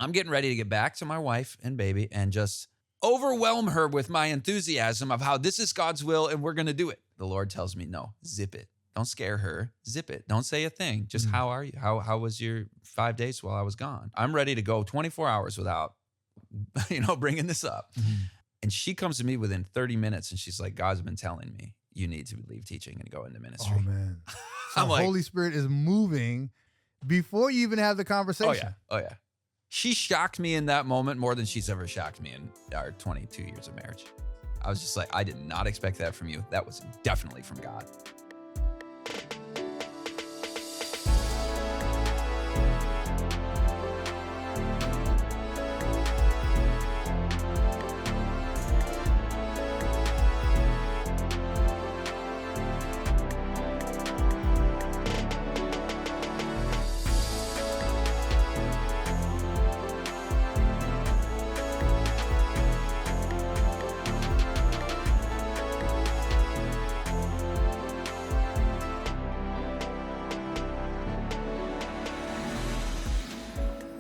I'm getting ready to get back to my wife and baby and just overwhelm her with my enthusiasm of how this is God's will and we're going to do it. The Lord tells me, no, zip it. Don't scare her. Zip it. Don't say a thing. Just how are you? How was your 5 days while I was gone? I'm ready to go 24 hours without, bringing this up. And she comes to me within 30 minutes and she's like, God's been telling me you need to leave teaching and go into ministry. Oh, man. So I'm like, Holy Spirit is moving before you even have the conversation. Oh, yeah. She shocked me in that moment more than she's ever shocked me in our 22 years of marriage. I was just like, I did not expect that from you. That was definitely from God.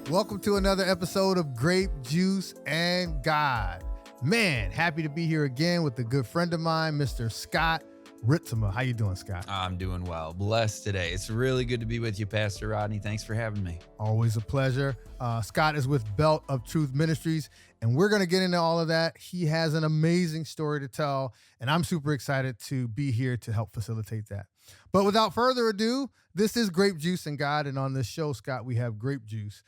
Welcome to another episode of Grape Juice and God. Man, happy to be here again with a good friend of mine, Mr. Scott Ritsema. How you doing, Scott? I'm doing well. Blessed today. It's really good to be with you, Pastor Rodney. Thanks for having me. Always a pleasure. Scott is with Belt of Truth Ministries, and we're going to get into all of that. He has an amazing story to tell, and I'm super excited to be here to help facilitate that. But without further ado, this is Grape Juice and God, and on this show, Scott, we have grape juice.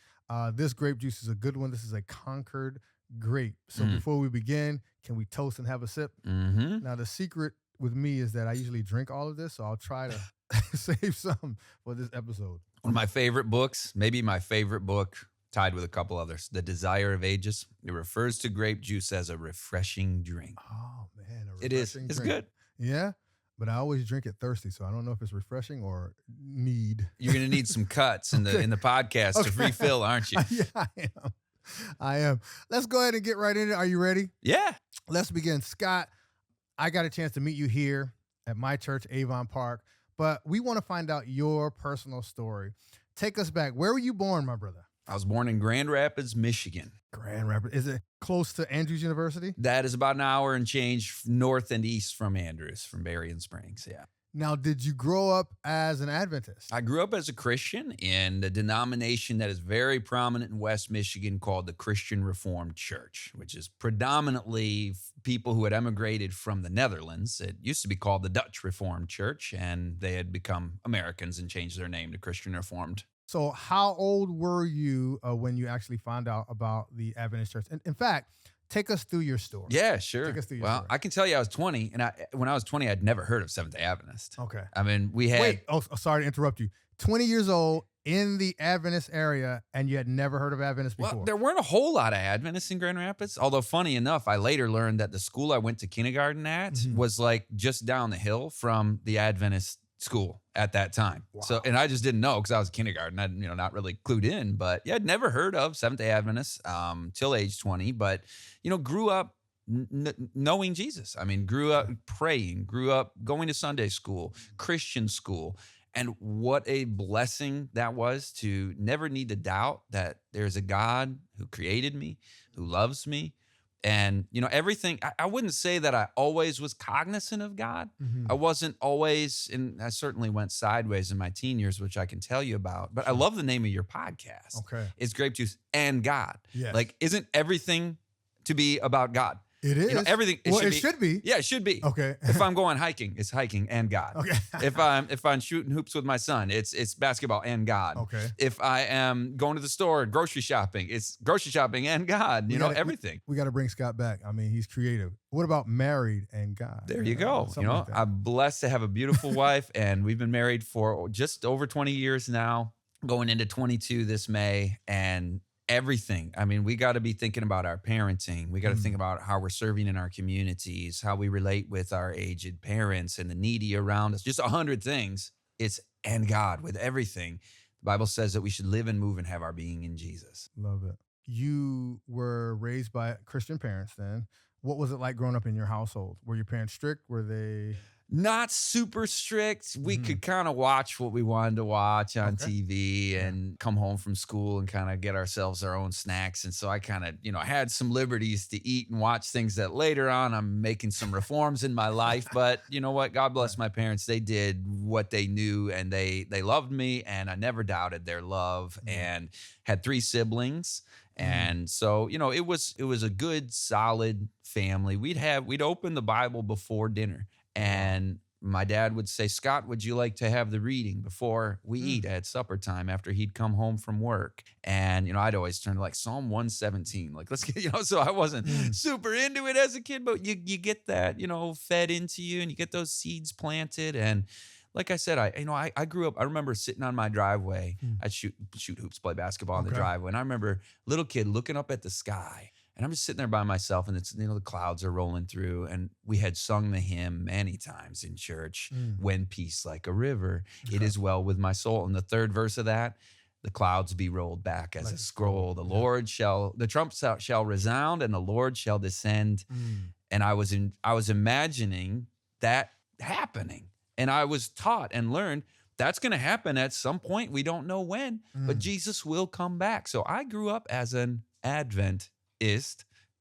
This grape juice is a good one. This is a Concord grape. So before we begin, can we toast and have a sip? Mm-hmm. Now, the secret with me is that I usually drink all of this, so I'll try to save some for this episode. One of my favorite books, maybe my favorite book, tied with a couple others, The Desire of Ages. It refers to grape juice as a refreshing drink. Oh, man. It is. It's good. Yeah. But I always drink it thirsty, so I don't know if it's refreshing or need. You're going to need some cuts in the podcast to refill, aren't you? Yeah, I am. Let's go ahead and get right in it. Are you ready? Yeah. Let's begin. Scott, I got a chance to meet you here at my church, Avon Park, but we want to find out your personal story. Take us back. Where were you born, my brother? I was born in Grand Rapids, Michigan. Grand Rapids. Is it close to Andrews University? That is about an hour and change north and east from Andrews, from Berrien Springs, yeah. Now, did you grow up as an Adventist? I grew up as a Christian in a denomination that is very prominent in West Michigan called the Christian Reformed Church, which is predominantly people who had emigrated from the Netherlands. It used to be called the Dutch Reformed Church, and they had become Americans and changed their name to Christian Reformed. So how old were you when you actually found out about the Adventist church? And in fact, take us through your story. Yeah, sure. Take us through your well, story. I can tell you I was 20, and when I was 20, I'd never heard of Seventh-day Adventist. Okay. I mean, we had... Wait, sorry to interrupt you. 20 years old in the Adventist area, and you had never heard of Adventist before. Well, there weren't a whole lot of Adventists in Grand Rapids, although funny enough, I later learned that the school I went to kindergarten at was like just down the hill from the Adventist school at that time. Wow. So, and I just didn't know because I was kindergarten. I, not really clued in, but yeah, I'd never heard of Seventh-day Adventists till age 20, but, grew up knowing Jesus. I mean, grew up praying, grew up going to Sunday school, Christian school. And what a blessing that was to never need to doubt that there's a God who created me, who loves me. And, everything, I wouldn't say that I always was cognizant of God. I wasn't always, and I certainly went sideways in my teen years, which I can tell you about. But I love the name of your podcast. Okay. It's Grape Juice and God. Yes. Like, isn't everything to be about God? It is. Everything. It should be. Yeah, it should be. Okay. If I'm going hiking, it's hiking and God. Okay. If I'm shooting hoops with my son, it's basketball and God. Okay. If I am going to the store, grocery shopping, it's grocery shopping and God. Everything. We got to bring Scott back. I mean, he's creative. What about married and God? There you go. Like that. I'm blessed to have a beautiful wife, and we've been married for just over 20 years now, going into 22 this May, and everything. I mean, we got to be thinking about our parenting. We got to think about how we're serving in our communities, how we relate with our aged parents and the needy around us, just 100 things. It's and God with everything. The Bible says that we should live and move and have our being in Jesus. Love it. You were raised by Christian parents then. What was it like growing up in your household? Were your parents strict? Were they... Not super strict. We could kind of watch what we wanted to watch on Okay. TV and come home from school and kind of get ourselves our own snacks. And so I kind of, had some liberties to eat and watch things that later on I'm making some reforms in my life. But you know what? God bless my parents. They did what they knew, and they loved me, and I never doubted their love, and had 3 siblings. And so, it was a good, solid family. We'd open the Bible before dinner. And my dad would say, Scott, would you like to have the reading before we eat at supper time after he'd come home from work? And, I'd always turn to like Psalm 117. Like, let's get, so I wasn't super into it as a kid, but you get that, fed into you, and you get those seeds planted. And like I said, I grew up, I remember sitting on my driveway. I'd shoot hoops, play basketball in the driveway. And I remember little kid looking up at the sky. And I'm just sitting there by myself, and it's, the clouds are rolling through. And we had sung the hymn many times in church, When Peace Like a River, It Is Well With My Soul. And the 3rd verse of that, the clouds be rolled back as a scroll. The trumpet shall resound, and the Lord shall descend. And I was imagining that happening. And I was taught and learned that's going to happen at some point. We don't know when, but Jesus will come back. So I grew up as an Adventist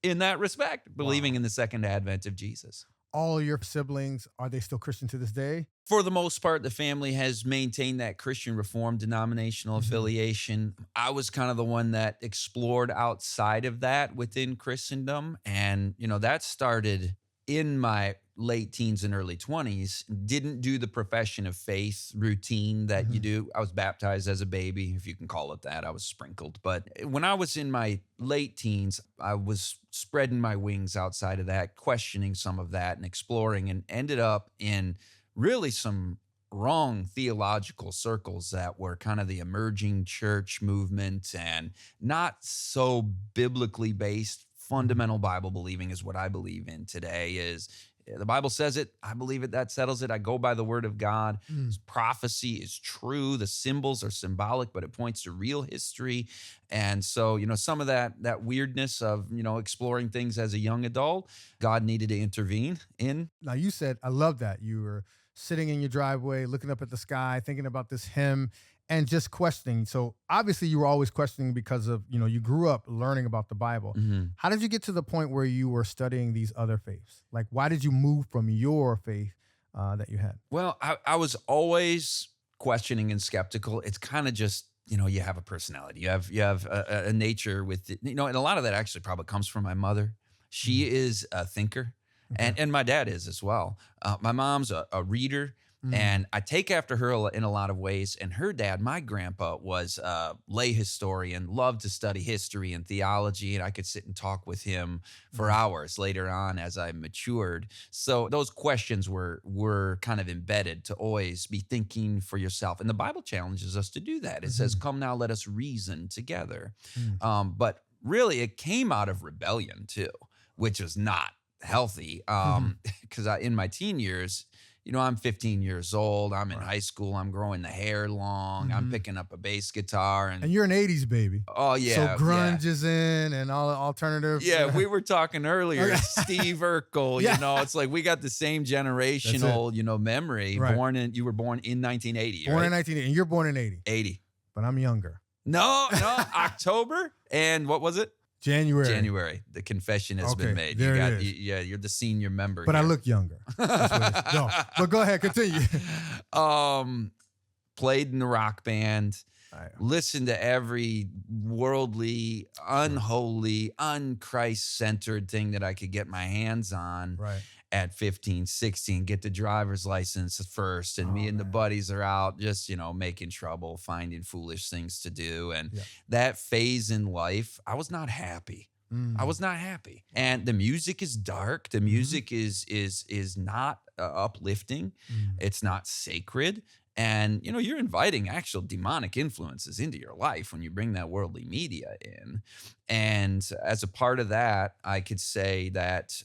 in that respect, believing in the second advent of Jesus. All your siblings, are they still Christian to this day? For the most part, the family has maintained that Christian Reformed denominational affiliation. I was kind of the one that explored outside of that within Christendom. And, that started in my late teens and early 20s. Didn't do the profession of faith routine that you do. I was baptized as a baby, if you can call it that. I was sprinkled. But when I was in my late teens, I was spreading my wings outside of that, questioning some of that and exploring, and ended up in really some wrong theological circles that were kind of the emerging church movement, and not so biblically based. Fundamental Bible believing is what I believe in today. Is the Bible says it, I believe it, that settles it. I go by the word of God. Prophecy is true. The symbols are symbolic, but it points to real history. And so, some of that weirdness of, exploring things as a young adult, God needed to intervene in. Now, you said, I love that. You were sitting in your driveway, looking up at the sky, thinking about this hymn, and just questioning. So obviously you were always questioning because of, you grew up learning about the Bible. How did you get to the point where you were studying these other faiths? Like, why did you move from your faith that you had? Well, I was always questioning and skeptical. It's kind of just, you have a personality. You have a nature with it, and a lot of that actually probably comes from my mother. She is a thinker, and my dad is as well. My mom's a reader. And I take after her in a lot of ways. And her dad, my grandpa, was a lay historian, loved to study history and theology. And I could sit and talk with him for hours later on as I matured. So those questions were kind of embedded to always be thinking for yourself. And the Bible challenges us to do that. It says, come now, let us reason together. But really, it came out of rebellion too, which was not healthy. Because in my teen years, I'm 15 years old. I'm in high school. I'm growing the hair long. I'm picking up a bass guitar. And you're an 80s baby. Oh, yeah. So grunge is in, and all the alternatives. Yeah, we were talking earlier. Steve Urkel, it's like we got the same generational, memory. Right. You were born in 1980, Born in 1980, and you're born in 80. 80. But I'm younger. No, October. And what was it? January. The confession has been made. There it is. You're the senior member. But here. I look younger. No, but go ahead, continue. Played in the rock band. Listened to every worldly, unholy, un-Christ-centered thing that I could get my hands on. Right. At 15, 16, get the driver's license first. And me and the buddies are out just, making trouble, finding foolish things to do. And that phase in life, I was not happy. I was not happy. And the music is dark. The music is not uplifting. It's not sacred. And, you're inviting actual demonic influences into your life when you bring that worldly media in. And as a part of that, I could say that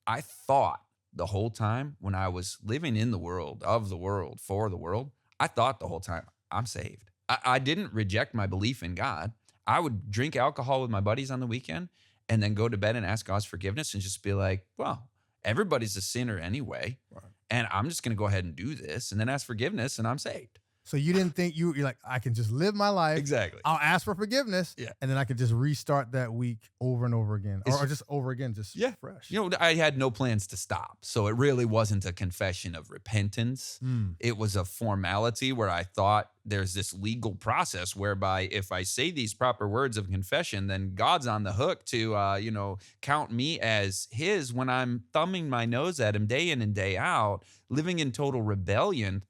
I thought the whole time when I was living in the world, of the world, for the world, I thought the whole time, I'm saved. I didn't reject my belief in God. I would drink alcohol with my buddies on the weekend and then go to bed and ask God's forgiveness and just be like, well, everybody's a sinner anyway. Right. And I'm just going to go ahead and do this and then ask forgiveness and I'm saved. So you didn't think you're like, I can just live my life. Exactly. I'll ask for forgiveness. Yeah. And then I can just restart that week over and over again. Or just over again, just fresh. You know, I had no plans to stop. So it really wasn't a confession of repentance. It was a formality where I thought there's this legal process whereby if I say these proper words of confession, then God's on the hook to, count me as his when I'm thumbing my nose at him day in and day out, living in total rebellion.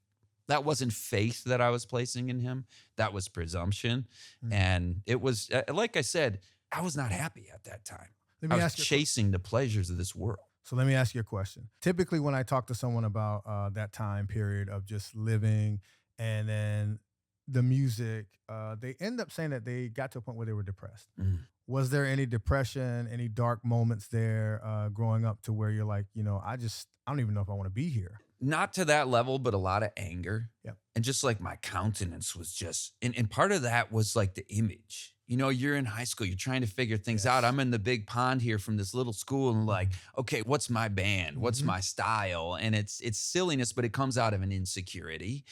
That wasn't faith that I was placing in him. That was presumption. And it was, like I said, I was not happy at that time. I was chasing the pleasures of this world. So let me ask you a question. Typically, when I talk to someone about that time period of just living and then the music, they end up saying that they got to a point where they were depressed. Was there any depression, any dark moments there growing up to where you're like, I don't even know if I want to be here? Not to that level, but a lot of anger. Yep. And just like my countenance was just, and part of that was like the image. You're in high school, you're trying to figure things out. I'm in the big pond here from this little school and like, okay, what's my band? What's my style? And it's silliness, but it comes out of an insecurity.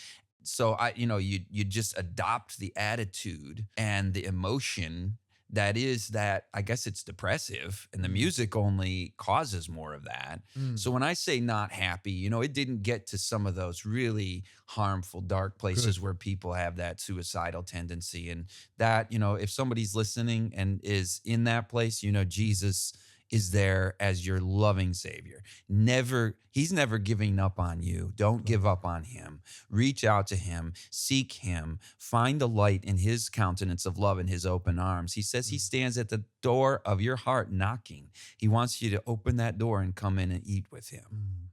So you just adopt the attitude and the emotion that is that, I guess it's depressive, and the music only causes more of that. So when I say not happy, it didn't get to some of those really harmful, dark places where people have that suicidal tendency. And that, if somebody's listening and is in that place, Jesus is there as your loving Savior. He's never giving up on you. Don't give up on him. Reach out to him, seek him, find the light in his countenance of love in his open arms. He says he stands at the door of your heart knocking. He wants you to open that door and come in and eat with him.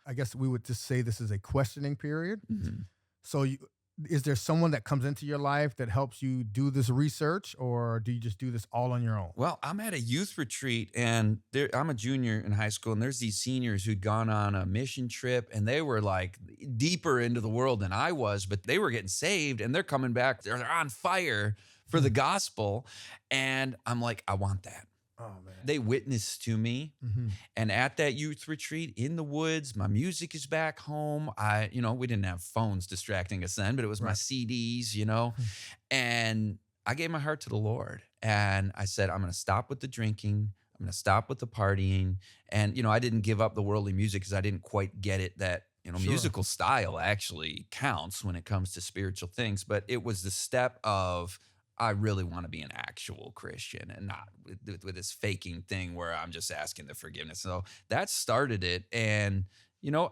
I guess we would just say this is a questioning period. So is there someone that comes into your life that helps you do this research, or do you just do this all on your own? Well, I'm at a youth retreat, and I'm a junior in high school, and there's these seniors who'd gone on a mission trip, and they were like deeper into the world than I was, but they were getting saved, and they're coming back. They're on fire for the gospel, and I'm like, I want that. Oh, man. They witnessed to me. And at that youth retreat in the woods, my music is back home. We didn't have phones distracting us then, but it was my CDs, and I gave my heart to the Lord. And I said, I'm going to stop with the drinking. I'm going to stop with the partying. And, I didn't give up the worldly music because I didn't quite get it that, musical style actually counts when it comes to spiritual things. But it was the step of, I really want to be an actual Christian and not with this faking thing where I'm just asking the forgiveness. So that started it. And,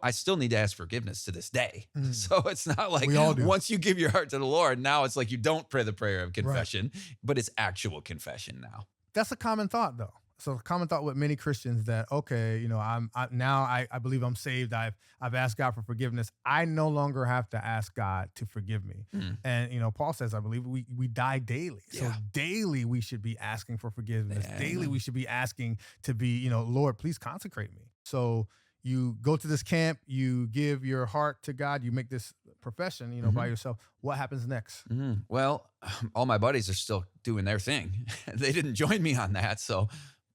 I still need to ask forgiveness to this day. So it's not like once you give your heart to the Lord, now it's like you don't pray the prayer of confession, but it's actual confession now. That's a common thought, though. So a common thought with many Christians that, okay, I believe I'm saved. I've asked God for forgiveness. I no longer have to ask God to forgive me. And, Paul says, I believe we die daily. So daily we should be asking for forgiveness. Daily we should be asking to be, Lord, please consecrate me. So you go to this camp, you give your heart to God, you make this profession, by yourself. What happens next? Well, all my buddies are still doing their thing. They didn't join me on that. So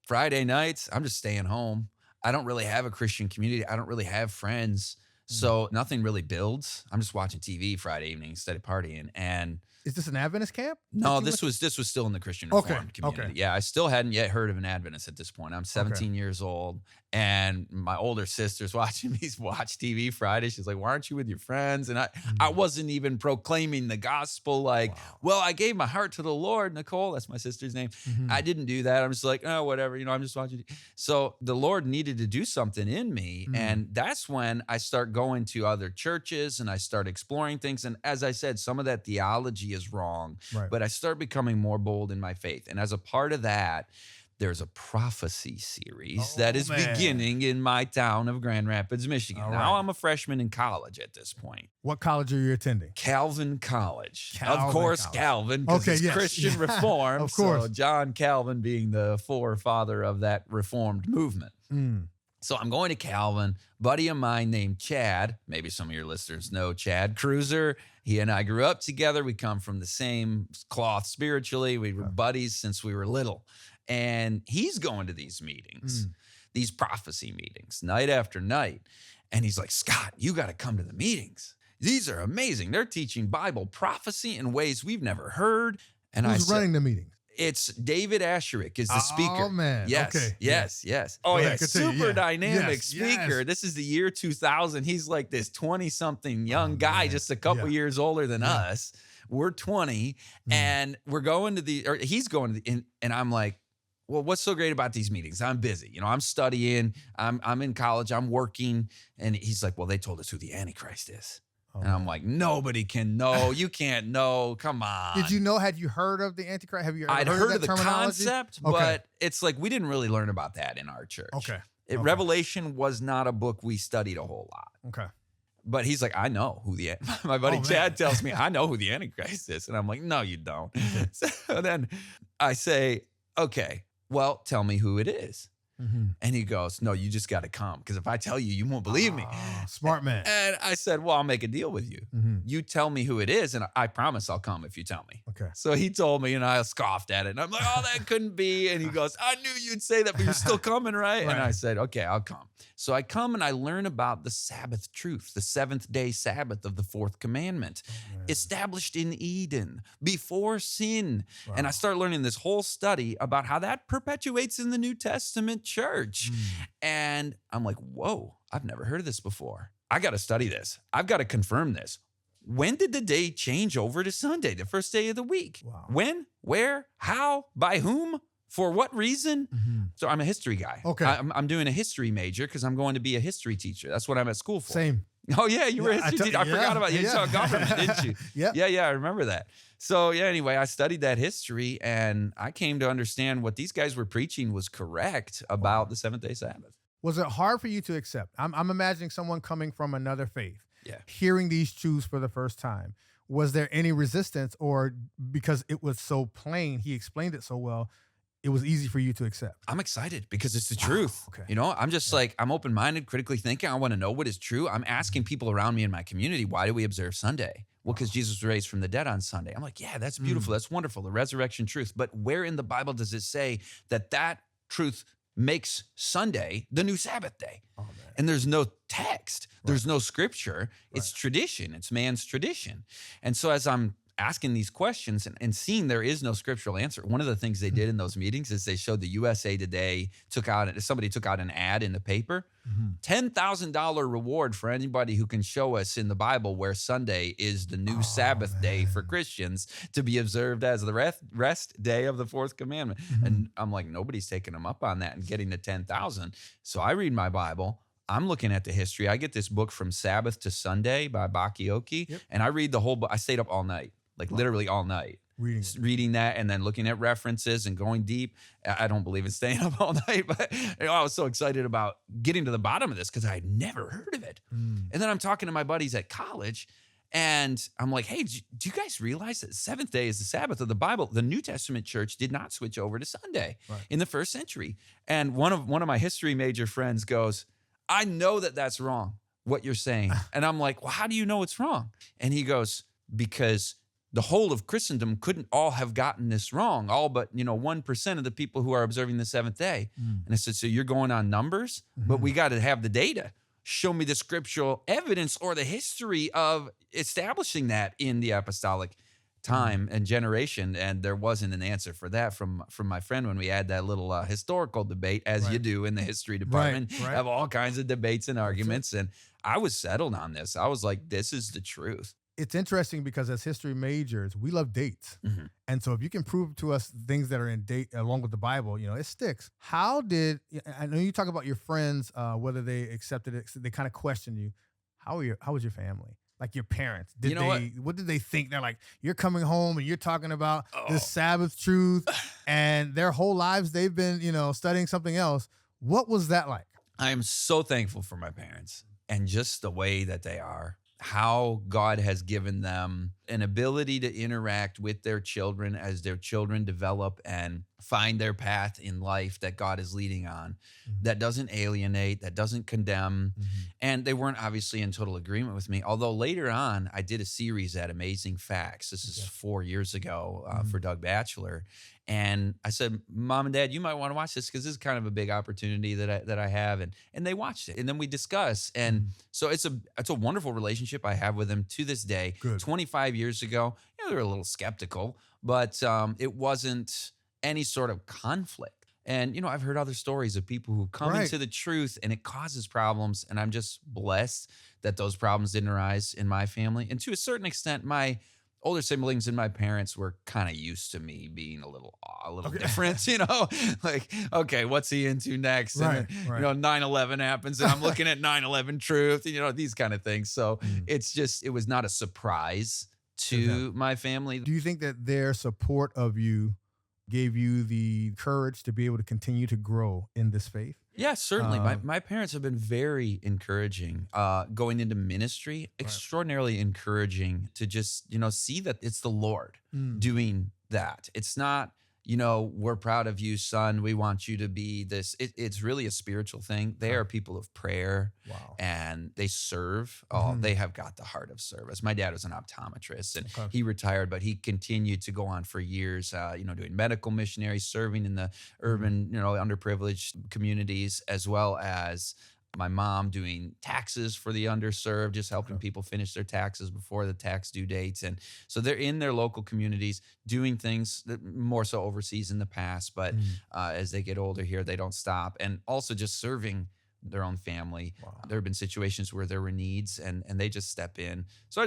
Friday nights, I'm just staying home. I don't really have a Christian community. I don't really have friends. So nothing really builds. I'm just watching TV Friday evening instead of partying. And is this an Adventist camp? No, this was still in the Christian Reformed community. Okay. Yeah, I still hadn't yet heard of an Adventist at this point. I'm 17 years old, and my older sister's watching me watch TV Friday. She's like, "Why aren't you with your friends?" And I wasn't even proclaiming the gospel. Like, well, I gave my heart to the Lord. Nicole, that's my sister's name. I didn't do that. I'm just like, oh, whatever. I'm just watching. So the Lord needed to do something in me, and that's when I start going to other churches and I start exploring things. And as I said, some of that theology is wrong, but I start becoming more bold in my faith. And as a part of that, there's a prophecy series that is beginning in my town of Grand Rapids, Michigan. Now I'm a freshman in college at this point. What college are you attending? Calvin College. Of course, Calvin, because it's Christian Reformed. Of course. So John Calvin being the forefather of that Reformed movement. So I'm going to Calvin. Buddy of mine named Chad, maybe some of your listeners know Chad Cruiser. He and I grew up together. We come from the same cloth spiritually. We were buddies since we were little. And he's going to these meetings. these prophecy meetings night after night. And he's like, Scott, you got to come to the meetings. These are amazing. They're teaching Bible prophecy in ways we've never heard. And Who's running the meetings? It's David Asherik is the speaker. Oh, man. Yes, Okay. yes. Oh, yeah. Super dynamic speaker. Yes. This is the year 2000. He's like this 20-something young guy, just a couple years older than us. We're 20, and we're going to he's going to and I'm like, well, what's so great about these meetings? I'm busy. You know, I'm studying. I'm in college. I'm working. And he's like, well, they told us who the Antichrist is. And I'm like, nobody can know. You can't know. Come on. Did you know? Had you heard of the Antichrist? Have you I'd heard of the terminology? concept, but it's like we didn't really learn about that in our church. Okay. Revelation was not a book we studied a whole lot. Okay. But he's like, I know who my buddy Chad tells me, I know who the Antichrist is. And I'm like, no, you don't. So then I say, okay, well, tell me who it is. And he goes, no, you just got to come. Because if I tell you, you won't believe me. Smart man. And I said, well, I'll make a deal with you. You tell me who it is, and I promise I'll come if you tell me. Okay. So he told me, and I scoffed at it. And I'm like, oh, that couldn't be. And he goes, I knew you'd say that, but you're still coming, right? And I said, okay, I'll come. So I come and I learn about the Sabbath truth, the seventh-day Sabbath of the fourth commandment, established in Eden before sin. Wow. And I start learning this whole study about how that perpetuates in the New Testament church. And I'm like, whoa, I've never heard of this before. I got to study this. I've got to confirm this. When did the day change over to Sunday, the first day of the week? Wow. When, where, how, by whom? For what reason? So I'm a history guy. Okay. I'm doing a history major because I'm going to be a history teacher. That's what I'm at school for. Same. Oh, yeah, you were a history teacher. I forgot about you. You taught government, didn't you? Yeah, I remember that. So, anyway, I studied that history, and I came to understand what these guys were preaching was correct about the seventh-day Sabbath. Was it hard for you to accept? I'm imagining someone coming from another faith, hearing these truths for the first time. Was there any resistance, or because it was so plain, he explained it so well, it was easy for you to accept? I'm excited because it's the truth. Okay. You know, I'm just like, I'm open-minded, critically thinking. I want to know what is true. I'm asking people around me in my community, why do we observe Sunday? Well, because Jesus was raised from the dead on Sunday. I'm like, yeah, that's beautiful. That's wonderful. The resurrection truth. But where in the Bible does it say that truth makes Sunday the new Sabbath day? Oh, and there's no text. There's no scripture. It's tradition. It's man's tradition. And so as I'm asking these questions and seeing there is no scriptural answer. One of the things they did in those meetings is they showed the USA Today somebody took out an ad in the paper, $10,000 reward for anybody who can show us in the Bible where Sunday is the new Sabbath day for Christians to be observed as the rest day of the fourth commandment. And I'm like, nobody's taking them up on that and getting the 10,000. So I read my Bible. I'm looking at the history. I get this book From Sabbath to Sunday by Bakioki, and I read the whole book. I stayed up all night. Like literally all night, reading that and then looking at references and going deep. I don't believe in staying up all night, but I was so excited about getting to the bottom of this because I had never heard of it. And then I'm talking to my buddies at college and I'm like, hey, do you guys realize that the seventh day is the Sabbath of the Bible? The New Testament church did not switch over to Sunday in the first century. And one of my history major friends goes, I know that that's wrong, what you're saying. And I'm like, well, how do you know it's wrong? And he goes, because the whole of Christendom couldn't all have gotten this wrong, all but 1% of the people who are observing the seventh day. And I said, so you're going on numbers, but we got to have the data. Show me the scriptural evidence or the history of establishing that in the apostolic time and generation. And there wasn't an answer for that from my friend when we had that little historical debate, as you do in the history department. Have all kinds of debates and arguments. And I was settled on this. I was like, this is the truth. It's interesting because as history majors, we love dates. And so if you can prove to us things that are in date along with the Bible, it sticks. I know you talk about your friends, whether they accepted it, they kind of questioned you. How was your family? Like your parents, what did they think? They're like, you're coming home and you're talking about this Sabbath truth and their whole lives they've been, studying something else. What was that like? I am so thankful for my parents and just the way that they are. How God has given them an ability to interact with their children as their children develop and find their path in life that God is leading on, that doesn't alienate, that doesn't condemn. And they weren't obviously in total agreement with me. Although later on, I did a series at Amazing Facts. This is 4 years ago for Doug Batchelor. And I said, Mom and Dad, you might want to watch this because this is kind of a big opportunity that I have. And they watched it. And then we discuss. And so it's a wonderful relationship I have with them to this day. Good. 25 years ago, they were a little skeptical, but it wasn't any sort of conflict. And, I've heard other stories of people who come into the truth and it causes problems. And I'm just blessed that those problems didn't arise in my family. And to a certain extent, my older siblings and my parents were kind of used to me being a little different, like, okay, what's he into next? And then, 9/11 happens and I'm looking at 9/11 truth, these kind of things. So it was not a surprise to my family. Do you think that their support of you gave you the courage to be able to continue to grow in this faith? Yeah, certainly. My parents have been very encouraging. Going into ministry, extraordinarily encouraging to just, see that it's the Lord doing that. It's not, we're proud of you, son. We want you to be this. It's really a spiritual thing. They are people of prayer and they serve. Oh, they have got the heart of service. My dad was an optometrist and he retired, but he continued to go on for years, doing medical missionary, serving in the urban, underprivileged communities, as well as my mom doing taxes for the underserved, just helping people finish their taxes before the tax due dates. And so they're in their local communities doing things that more so overseas in the past. But as they get older here, they don't stop. And also just serving their own family. There have been situations where there were needs and they just step in. So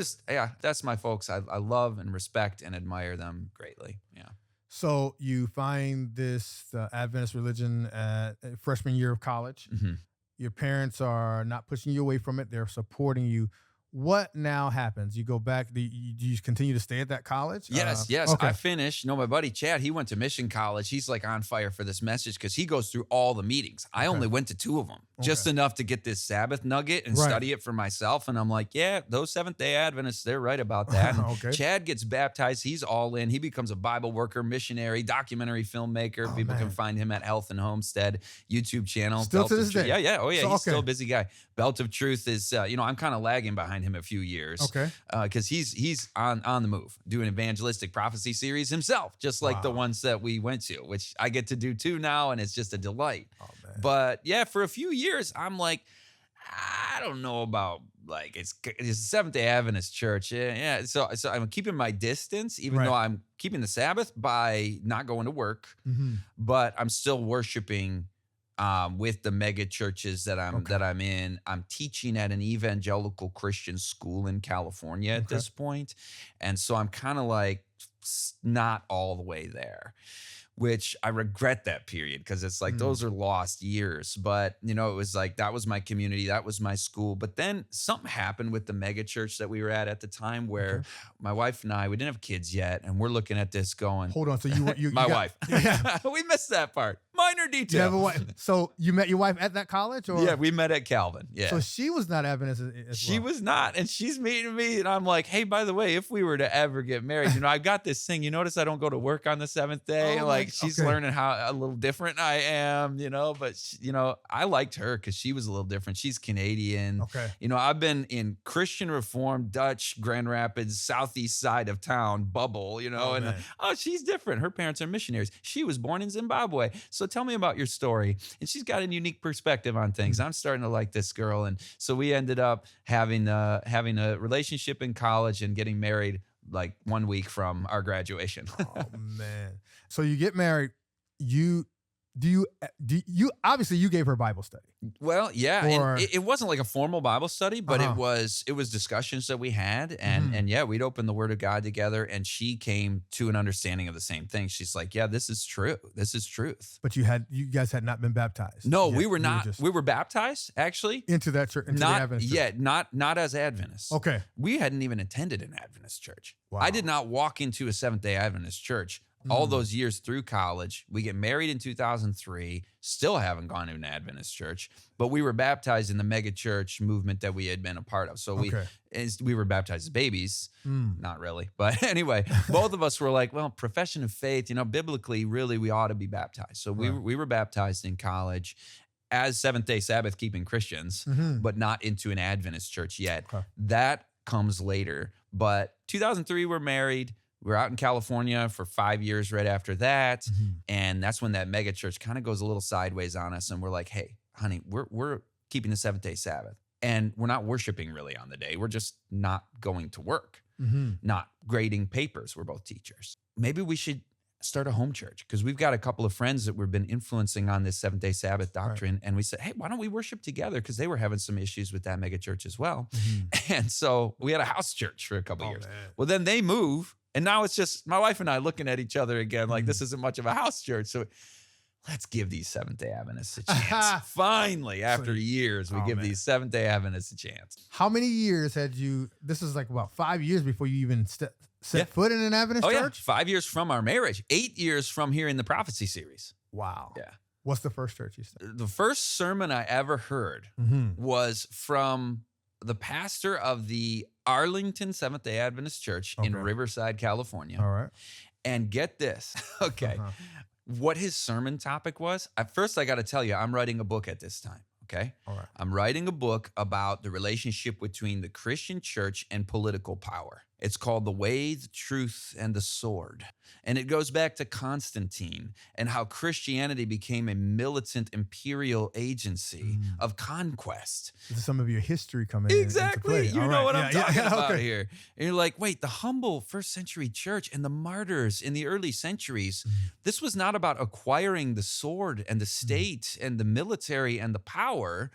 that's my folks. I love and respect and admire them greatly. Yeah. So you find this Adventist religion at freshman year of college. Your parents are not pushing you away from it. They're supporting you. What now happens? You go back. Do you continue to stay at that college? Yes. Okay. I finished. My buddy Chad, he went to Mission College. He's like on fire for this message because he goes through all the meetings. I only went to 2 of them, just enough to get this Sabbath nugget and study it for myself. And I'm like, yeah, those Seventh-day Adventists, they're right about that. And Chad gets baptized. He's all in. He becomes a Bible worker, missionary, documentary filmmaker. People can find him at Health and Homestead YouTube channel. Still to this day? Yeah. Oh, yeah. So, he's still a busy guy. Belt of Truth is, I'm kind of lagging behind him a few years. Because he's on the move, doing evangelistic prophecy series himself, just like the ones that we went to, which I get to do too now, and it's just a delight. But yeah, for a few years, I'm like, I don't know about it's a Seventh-day Adventist church. Yeah. So I'm keeping my distance, even though I'm keeping the Sabbath by not going to work, but I'm still worshiping with the mega churches that I'm in. I'm teaching at an evangelical Christian school in California at this point. And so I'm kind of like not all the way there, which I regret that period because it's like those are lost years. But, it was like that was my community. That was my school. But then something happened with the mega church that we were at the time where my wife and I, we didn't have kids yet. And we're looking at this going. Hold on. So you my wife. Yeah. We missed that part. Minor detail. You have a wife. So you met your wife at that college? Or? Yeah, we met at Calvin. Yeah. So she was not Adventist as She was not. And she's meeting me. And I'm like, hey, by the way, if we were to ever get married, I've got this thing. You notice I don't go to work on the 7th day. She's learning how a little different I am, but I liked her because she was a little different. She's Canadian. I've been in Christian Reformed, Dutch, Grand Rapids, southeast side of town bubble, she's different. Her parents are missionaries. She was born in Zimbabwe. So tell me about your story. And she's got a unique perspective on things. I'm starting to like this girl. And so we ended up having a relationship in college and getting married like 1 week from our graduation. Oh man. So you get married. You obviously you gave her Bible study. Well, yeah, and it wasn't like a formal Bible study, but it was discussions that we had, and yeah, we'd open the Word of God together, and she came to an understanding of the same thing. She's like, yeah, this is true. This is truth. But you guys had not been baptized. No, we were not. We were baptized actually into that church. Into the Adventist church. Yeah, not as Adventists. Okay, we hadn't even attended an Adventist church. Wow. I did not walk into a Seventh-day Adventist church all those years through college. We get married in 2003, still haven't gone to an Adventist church, but we were baptized in the mega church movement that we had been a part of. So we were baptized as babies, not really. But anyway, both of us were like, well, profession of faith, biblically, really, we ought to be baptized. So we were baptized in college as Seventh-day Sabbath keeping Christians, but not into an Adventist church yet. Okay. That comes later. But 2003, we're married. We're out in California for 5 years right after that. And that's when that mega church kind of goes a little sideways on us. And we're like, hey, honey, we're keeping the Seventh-day Sabbath. And we're not worshiping really on the day. We're just not going to work, not grading papers. We're both teachers. Maybe we should start a home church, because we've got a couple of friends that we've been influencing on this Seventh-day Sabbath doctrine. Right. And we said, hey, why don't we worship together? Because they were having some issues with that mega church as well. And so we had a house church for a couple of years. Man. Well, then they move. And now it's just my wife and I looking at each other again, like this isn't much of a house church. So let's give these Seventh-day Adventists a chance. Finally, after years, we give these Seventh-day Adventists a chance. How many years had you, this is like about 5 years before you even set foot in an Adventist church? 5 years from our marriage, 8 years from hearing the prophecy series. Wow. Yeah. What's the first church you started? The first sermon I ever heard was from the pastor of the Arlington Seventh-day Adventist Church in Riverside, California. All right. And get this. Okay. What his sermon topic was. At first, I got to tell you, I'm writing a book at this time. Okay. All right. I'm writing a book about the relationship between the Christian church and political power. It's called The Way, the Truth, and the Sword. And it goes back to Constantine and how Christianity became a militant imperial agency of conquest. This is some of your history coming exactly. into play. You know what I'm talking about here. And you're like, wait, the humble first century church and the martyrs in the early centuries, this was not about acquiring the sword and the state and the military and the power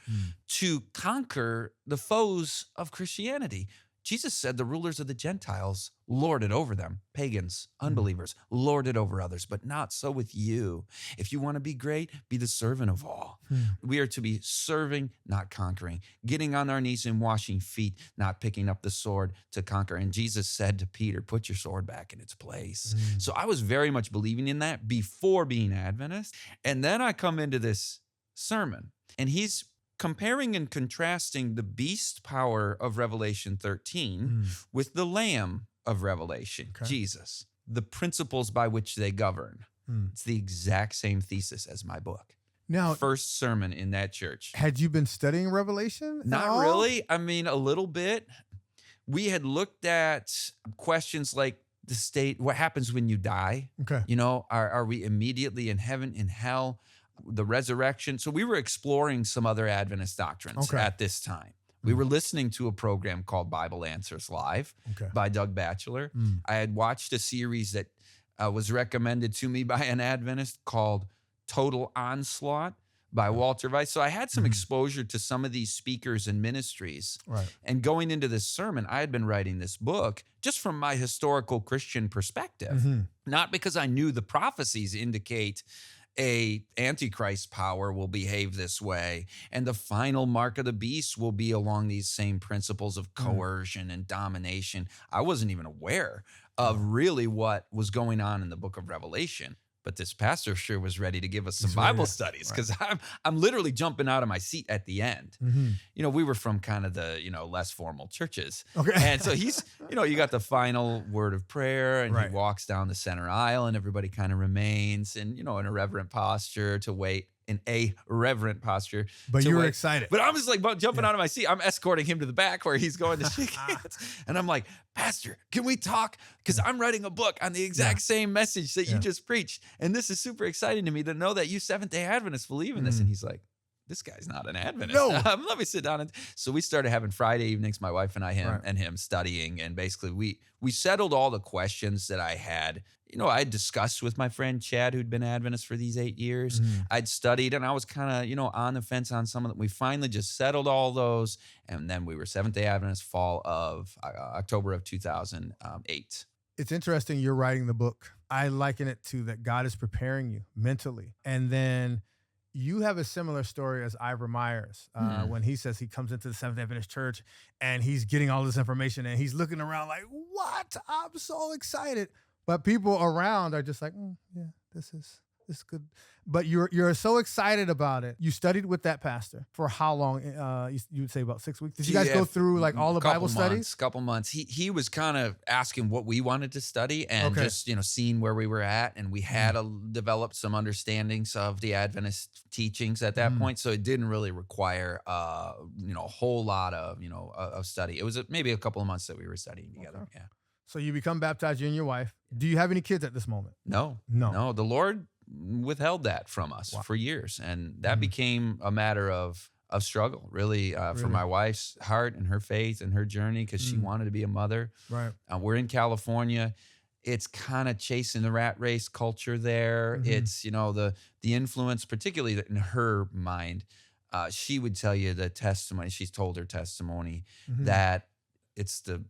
to conquer the foes of Christianity. Jesus said the rulers of the Gentiles lord it over them, pagans, unbelievers, lord it over others, but not so with you. If you want to be great, be the servant of all. We are to be serving, not conquering, getting on our knees and washing feet, not picking up the sword to conquer. And Jesus said to Peter, put your sword back in its place. So I was very much believing in that before being Adventist. And then I come into this sermon, and he's comparing and contrasting the beast power of Revelation 13 with the Lamb of Revelation, Jesus, the principles by which they govern. It's the exact same thesis as my book. Now, first sermon in that church. Had you been studying Revelation? Not really. I mean, a little bit. We had looked at questions like the state, what happens when you die? Okay. Are we immediately in heaven, in hell? The resurrection. So we were exploring some other Adventist doctrines at this time. We were listening to a program called Bible Answers Live by Doug Batchelor. I had watched a series that was recommended to me by an Adventist called Total Onslaught by Walter Weiss. So I had some exposure to some of these speakers and ministries. Right. And going into this sermon, I had been writing this book just from my historical Christian perspective, not because I knew the prophecies indicate a antichrist power will behave this way, and the final mark of the beast will be along these same principles of coercion and domination. I wasn't even aware of really what was going on in the book of Revelation. But this pastor sure was ready to give us some Bible studies, because I'm literally jumping out of my seat at the end. We were from kind of the, less formal churches. And so he's, you got the final word of prayer, and he walks down the center aisle, and everybody kind of remains in, in a reverent posture to wait. In a reverent posture. But you were excited. But I'm just like jumping out of my seat. I'm escorting him to the back where he's going to shake hands. And I'm like, Pastor, can we talk? Because I'm writing a book on the exact same message that you just preached. And this is super exciting to me to know that you Seventh-day Adventists believe in this. And he's like, this guy's not an Adventist. No. Let me sit down. And so we started having Friday evenings, my wife and I, him studying. And basically we settled all the questions that I had. I'd discussed with my friend Chad, who'd been Adventist for these 8 years. I'd studied, and I was kind of, on the fence on some of them. We finally just settled all those. And then we were Seventh-day Adventist October of 2008. It's interesting you're writing the book. I liken it to that God is preparing you mentally. And then you have a similar story as Ivor Myers when he says he comes into the Seventh-day Adventist church and he's getting all this information and he's looking around like, what? I'm so excited. But people around are just like, yeah, this is good. But you're so excited about it. You studied with that pastor for how long? You would say about 6 weeks. Did you guys go through like all the Bible studies? Couple months. He was kind of asking what we wanted to study and just seeing where we were at, and we had developed some understandings of the Adventist teachings at that point. So it didn't really require a whole lot of study. It was maybe a couple of months that we were studying together. Okay. Yeah. So you become baptized, you and your wife. Do you have any kids at this moment? No. The Lord withheld that from us for years, and that became a matter of struggle, really, for my wife's heart and her faith and her journey, because she wanted to be a mother. Right. We're in California. It's kind of chasing the rat race culture there. It's the influence, particularly in her mind. She would tell you the testimony. She's told her testimony that it's the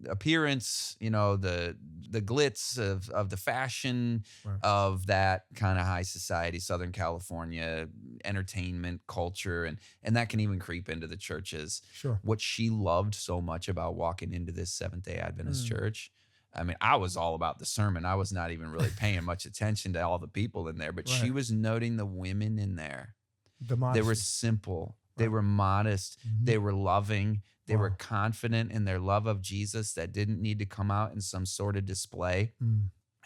appearance, the glitz of the fashion of that kind of high society, Southern California entertainment culture, and that can even creep into the churches. Sure. What she loved so much about walking into this Seventh-day Adventist church, I mean, I was all about the sermon. I was not even really paying much attention to all the people in there, but she was noting the women in there. They were simple. They were modest. They were loving. They were confident in their love of Jesus that didn't need to come out in some sort of display.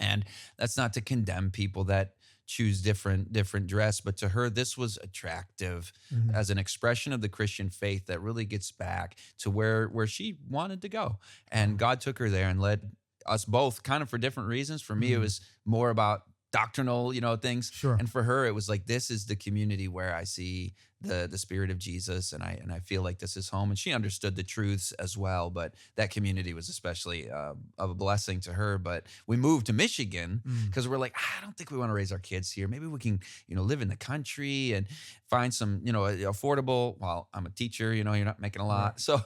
And that's not to condemn people that choose different dress, but to her, this was attractive as an expression of the Christian faith that really gets back to where she wanted to go. And God took her there and led us both kind of for different reasons. For me, it was more about doctrinal, things. Sure. And for her, it was like, this is the community where I see the spirit of Jesus, and I feel like this is home. And she understood the truths as well, but that community was especially of a blessing to her. But we moved to Michigan because we're like, I don't think we want to raise our kids here. Maybe we can, live in the country and find some, affordable. Well, I'm a teacher, you're not making a lot. So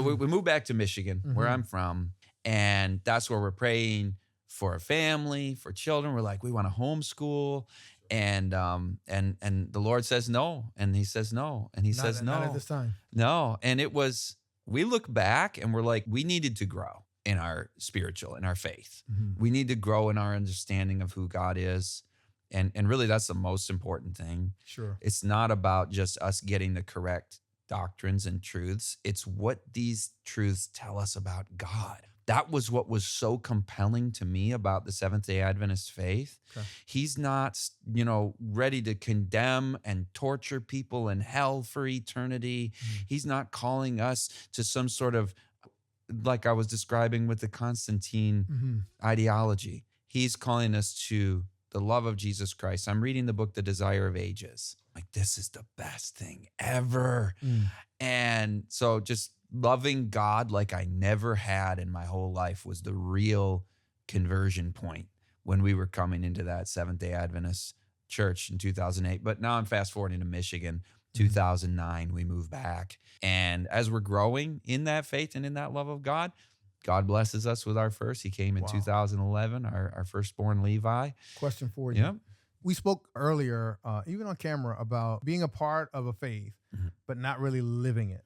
we moved back to Michigan, where I'm from, and that's where we're praying for a family, for children. We're like, we want to homeschool. And the Lord says no, and he says no, and he says no. Not at this time. No. And we look back and we're like, we needed to grow in our in our faith. We need to grow in our understanding of who God is. And really that's the most important thing. Sure. It's not about just us getting the correct doctrines and truths. It's what these truths tell us about God. That was what was so compelling to me about the Seventh-day Adventist faith. Okay. He's not, ready to condemn and torture people in hell for eternity. He's not calling us to some sort of, like I was describing with the Constantine ideology. He's calling us to the love of Jesus Christ. I'm reading the book, The Desire of Ages. Like, this is the best thing ever. And so just loving God like I never had in my whole life was the real conversion point when we were coming into that Seventh-day Adventist church in 2008. But now I'm fast forwarding to Michigan, 2009, we moved back. And as we're growing in that faith and in that love of God, God blesses us with our first. He came in 2011, our firstborn Levi. Question for you. Yep. We spoke earlier, even on camera, about being a part of a faith, but not really living it.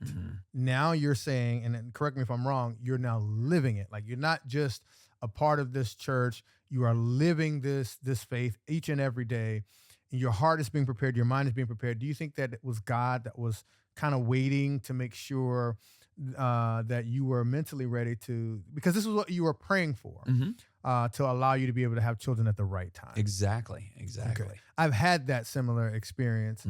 Now you're saying, and correct me if I'm wrong, you're now living it. Like, you're not just a part of this church. You are living this faith each and every day. And your heart is being prepared. Your mind is being prepared. Do you think that it was God that was kind of waiting to make sure that you were mentally ready to, because this is what you were praying for, to allow you to be able to have children at the right time? Exactly. Okay. I've had that similar experience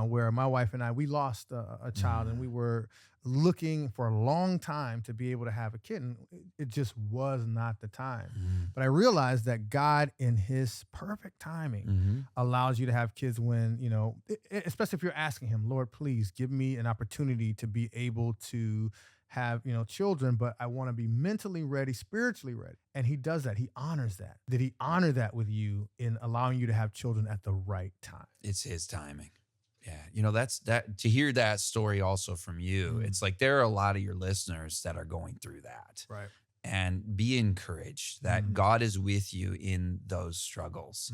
where my wife and I, we lost a child, and we were looking for a long time to be able to have a kid, and it just was not the time. But I realized that God, in his perfect timing, allows you to have kids when, especially if you're asking him, Lord, please give me an opportunity to be able to have, children, but I want to be mentally ready, spiritually ready. And he does that. He honors that. Did he honor that with you in allowing you to have children at the right time? It's his timing. Yeah. That's that, to hear that story also from you. It's like there are a lot of your listeners that are going through that. Right. And be encouraged that God is with you in those struggles.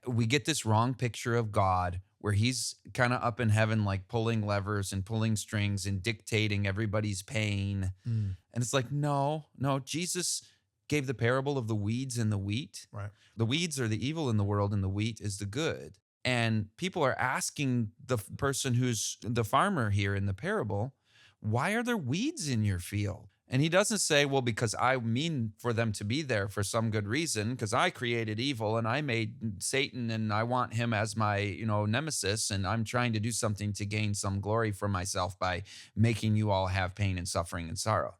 We get this wrong picture of God where he's kind of up in heaven, like pulling levers and pulling strings and dictating everybody's pain. And it's like, no, Jesus gave the parable of the weeds and the wheat. Right. The weeds are the evil in the world, and the wheat is the good. And people are asking the person who's the farmer here in the parable, why are there weeds in your field? And he doesn't say, well, because I mean for them to be there for some good reason, because I created evil and I made Satan and I want him as my, nemesis. And I'm trying to do something to gain some glory for myself by making you all have pain and suffering and sorrow.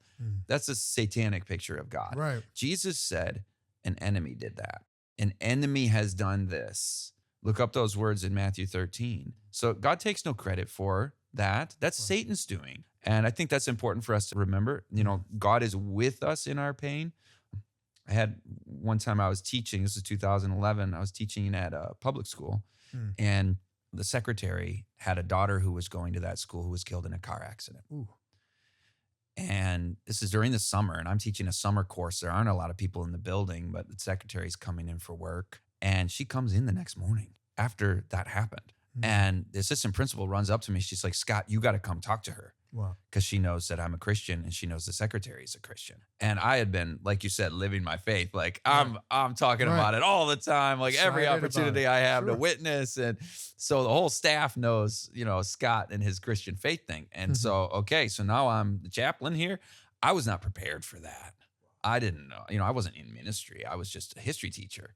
That's a satanic picture of God. Right. Jesus said an enemy did that. An enemy has done this. Look up those words in Matthew 13. So God takes no credit for that. That's Satan's doing. And I think that's important for us to remember. God is with us in our pain. I had one time I was teaching, this is 2011, I was teaching at a public school, and the secretary had a daughter who was going to that school who was killed in a car accident. Ooh. And this is during the summer, and I'm teaching a summer course. There aren't a lot of people in the building, but the secretary's coming in for work. And she comes in the next morning after that happened. And the assistant principal runs up to me. She's like, Scott, you got to come talk to her. Wow. Because she knows that I'm a Christian and she knows the secretary is a Christian. And I had been, like you said, living my faith. Like I'm talking about it all the time, like every opportunity I have to witness. And so the whole staff knows, Scott and his Christian faith thing. And so now I'm the chaplain here. I was not prepared for that. I didn't know, I wasn't in ministry. I was just a history teacher.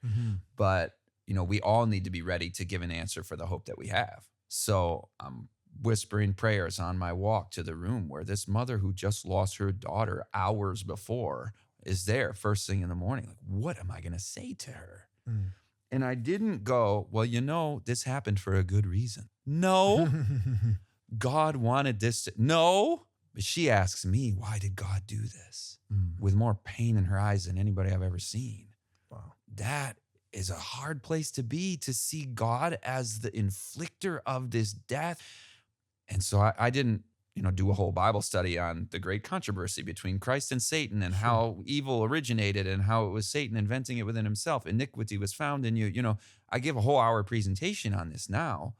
But we all need to be ready to give an answer for the hope that we have. So I'm whispering prayers on my walk to the room where this mother who just lost her daughter hours before is there first thing in the morning. Like, what am I going to say to her? And I didn't go, well, this happened for a good reason. No, God wanted this to, no. But she asks me, why did God do this? With more pain in her eyes than anybody I've ever seen. Wow. That is a hard place to be, to see God as the inflictor of this death. And so I didn't, do a whole Bible study on the great controversy between Christ and Satan and how evil originated and how it was Satan inventing it within himself. Iniquity was found in you. I give a whole hour presentation on this now,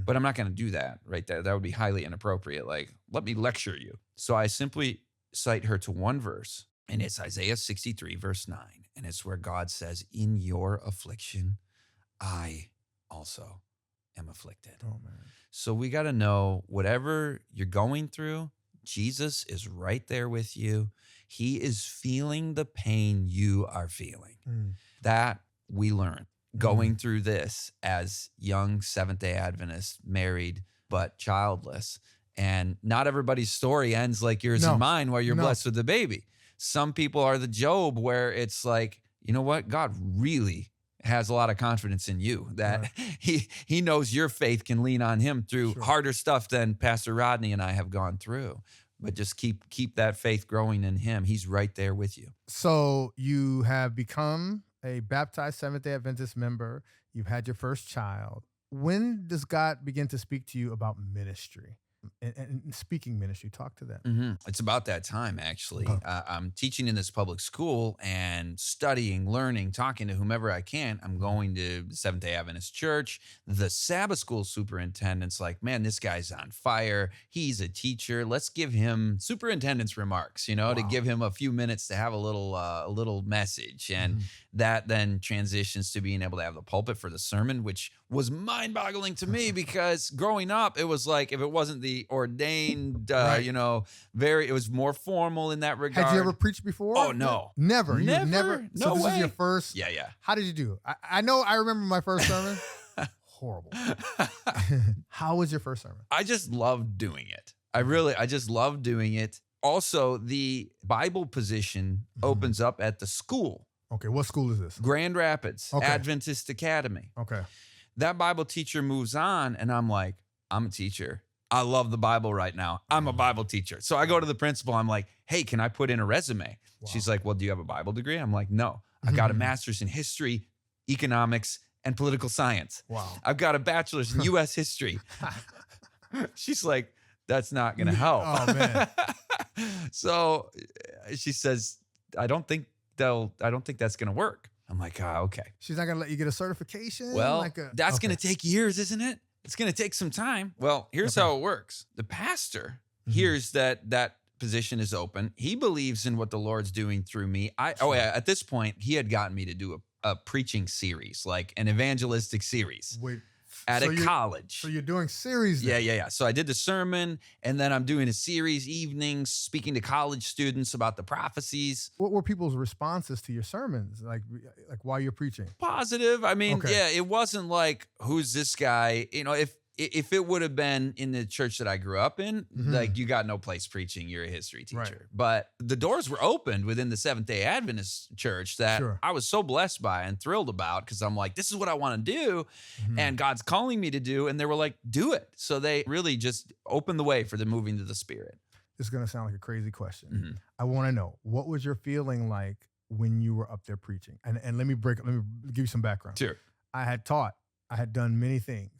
but I'm not going to do that right there. That would be highly inappropriate. Like, let me lecture you. So I simply cite her to one verse, and it's Isaiah 63, verse 9. And it's where God says, in your affliction, I also am afflicted. Oh, man. So we got to know whatever you're going through, Jesus is right there with you. He is feeling the pain you are feeling. That we learn going through this as young Seventh-day Adventists, married but childless. And not everybody's story ends like yours and mine, where you're blessed with a baby. Some people are the Job, where it's like, you know what? God really has a lot of confidence in you, that he knows your faith can lean on him through harder stuff than Pastor Rodney and I have gone through. But just keep that faith growing in him. He's right there with you. So you have become a baptized Seventh-day Adventist member. You've had your first child. When does God begin to speak to you about ministry? And speaking ministry, talk to that. It's about that time, actually. I'm teaching in this public school and studying, learning, talking to whomever I can. I'm going to the Seventh-day Adventist church. The Sabbath school superintendent's like, man, this guy's on fire. He's a teacher. Let's give him superintendent's remarks, to give him a few minutes to have a little message. And that then transitions to being able to have the pulpit for the sermon, which was mind-boggling to me, because growing up, it was like, if it wasn't the ordained, it was more formal in that regard. Had you ever preached before? Oh, no. Never. Never? So No this way. is your first? Yeah. How did you do? I know I remember my first sermon. Horrible. How was your first sermon? I just loved doing it. I just loved doing it. Also, the Bible position opens up at the school. Okay, what school is this? Grand Rapids, Okay. Adventist Academy. Okay. That Bible teacher moves on, and I'm like, I'm a teacher. I love the Bible right now. I'm a Bible teacher. So I go to the principal. I'm like, hey, can I put in a resume? Wow. She's like, well, do you have a Bible degree? I'm like, no. I got a master's in history, economics, and political science. Wow. I've got a bachelor's in U.S. history. She's like, that's not going to help. Oh, man. So she says, I don't think that's going to work. I'm like, okay. She's not going to let you get a certification? Well, that's going to take years, isn't it? It's going to take some time. Well, here's how it works. The pastor hears that position is open. He believes in what the Lord's doing through me. At this point, he had gotten me to do a preaching series, like an evangelistic series. Wait, at a college. So you're doing series then? Yeah. So I did the sermon, and then I'm doing a series evenings, speaking to college students about the prophecies. What were people's responses to your sermons, like while you're preaching? Positive. I mean, Okay. yeah, it wasn't like, who's this guy? You know, if it would have been in the church that I grew up in, like, you got no place preaching, you're a history teacher. Right. But the doors were opened within the Seventh-day Adventist church that Sure. I was so blessed by and thrilled about, because I'm like, this is what I want to do, and God's calling me to do. And they were like, do it. So they really just opened the way for the moving to the Spirit. This is going to sound like a crazy question. I want to know, what was your feeling like when you were up there preaching? And let me give you some background. Sure. I had done many things.